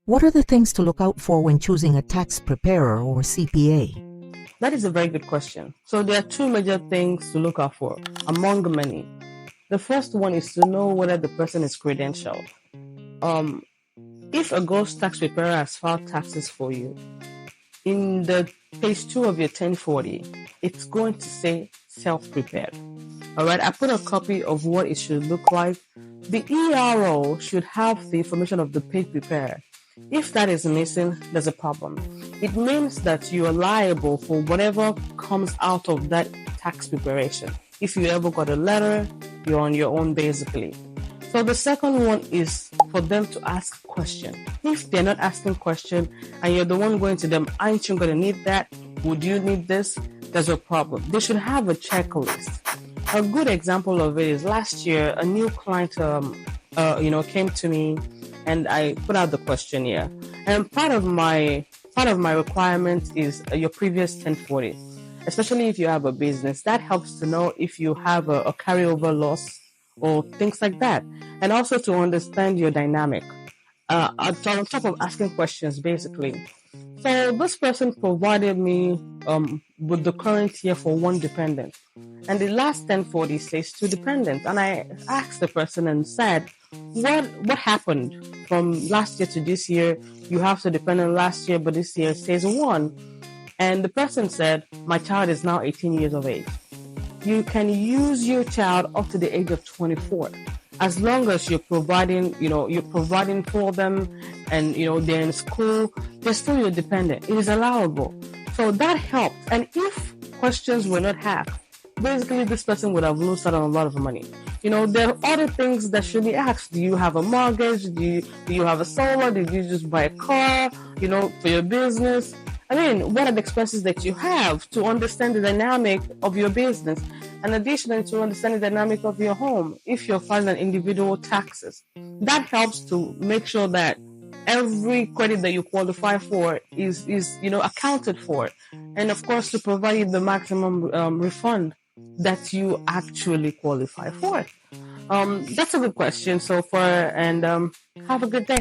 What are the things to look out for when choosing a tax preparer or CPA? That is a very good question. So there are two major things to look out for, among many. The first one is to know whether the person is credentialed. If a ghost tax preparer has filed taxes for you, in the page 2 of your 1040, it's going to say self-prepared. All right, I put a copy of what it should look like. The ERO should have the information of the paid preparer. If that is missing, there's a problem. It means that you are liable for whatever comes out of that tax preparation. If you ever got a letter, you're on your own basically. So the second one is for them to ask a question. If they're not asking a question and you're the one going to them, aren't you going to need that? Would you need this? There's a problem. They should have a checklist. A good example of it is last year, a new client came to me and I put out the questionnaire. And part of my requirement is your previous 1040, especially if you have a business. That helps to know if you have a carryover loss or things like that, and also to understand your dynamic. On top of asking questions, basically. So this person provided me with the current year for one dependent, and the last 1040 says two dependents. And I asked the person and said, what happened from last year to this year? You have to dependent last year, but this year it says one. And the person said, my child is now 18 years of age. You can use your child up to the age of 24, as long as you're providing for them, and they're in school, they're still your dependent. It is allowable. So that helped. And if questions were not asked, basically this person would have lost out on a lot of money. There are other things that should be asked. Do you have a mortgage? Do you have a solar? Did you just buy a car, for your business? I mean, what are the expenses that you have, to understand the dynamic of your business, and additionally to understand the dynamic of your home if you're filing individual taxes. That helps to make sure that every credit that you qualify for is accounted for, and of course to provide you the maximum refund that you actually qualify for. That's a good question so far, and have a good day.